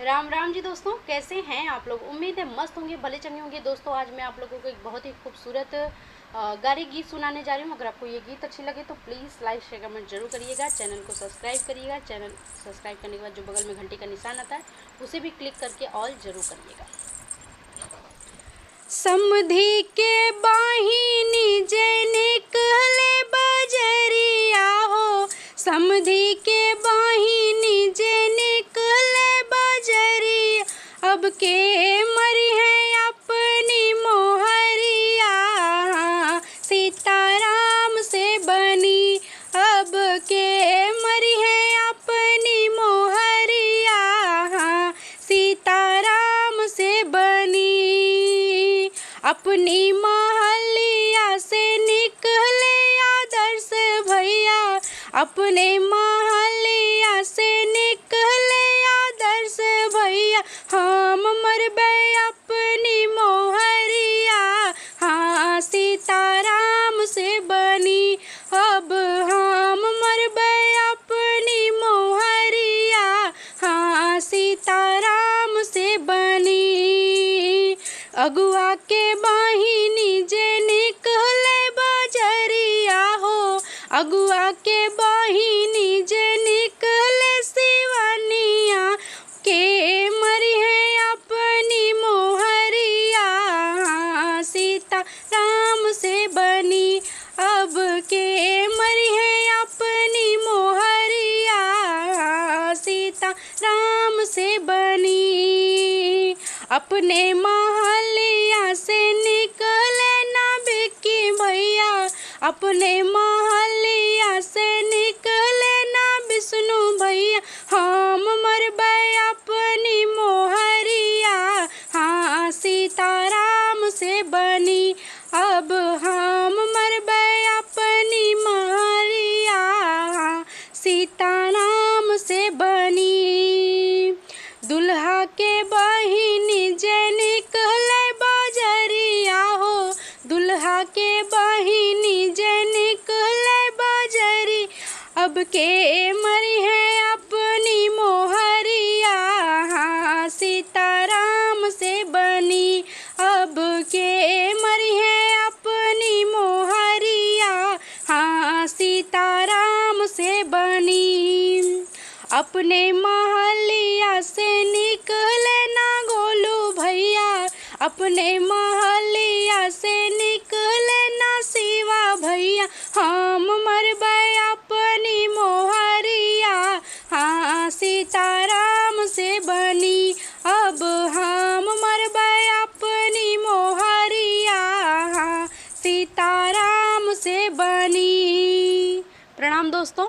राम राम जी दोस्तों, कैसे हैं आप लोग। उम्मीद है मस्त होंगे, भले चंगे होंगे। दोस्तों आज मैं आप लोगों को एक बहुत ही खूबसूरत गाने गीत सुनाने जा रही हूँ। अगर आपको ये गीत अच्छे लगे तो प्लीज़ लाइक शेयर कमेंट जरूर करिएगा। चैनल को सब्सक्राइब करिएगा। चैनल सब्सक्राइब करने के बाद जो बगल में घंटी का निशान आता है उसे भी क्लिक करके ऑल जरूर करिएगा। समधी के बाहिनी जे निकले बजरिया हो, समधी के बाहिनी जे निकले बजरिया, अब के मरी है अपनी मोहरिया, सीताराम से बनी अब के मरी है अपनी मोहरिया, सीताराम से बनी। अपनी महलिया से निकले आदर्श भैया, अपने महलिया से निकले आदर्श भैया, हम मरबे अपनी मोहरिया, हाँ सीताराम से बनी अब हम मरबे अपनी मोहरिया, हाँ सीताराम से बनी। अगुआ के बाहिनी जे निकले बजरिया हो, अगुआ के बाहिनी जे निकले सिवनिया, के मरी है अपनी मोहरिया, सीता राम से बनी अब के मरी है अपनी मोहरिया, सीता राम से बनी। अपने महलिया से निकले ना बिक्की भैया, अपने महलिया से निकले ना विष्णु भैया, हम मरबे अपनी मोहरिया, हाँ सीताराम से बनी अब हम मरबे अपनी मोहरिया, हाँ सीताराम से बनी। दुल्हा के बहिनी जे निकले बजरिया हो, दुल्हा के बहिनी जे निकले बजरी, अब के मरी है अपनी मोहरिया, हाँ सीताराम से बनी अब के मरी है अपनी मोहरिया, हाँ सीताराम से बनी। अपने महलिया से निकले ना गोलू भैया, अपने महलिया से निकले ना शिवा भैया, हम मरबे अपनी मोहरिया, हाँ सीताराम से बनी अब हम मरबे अपनी मोहरिया, हाँ सीताराम से बनी। प्रणाम दोस्तों।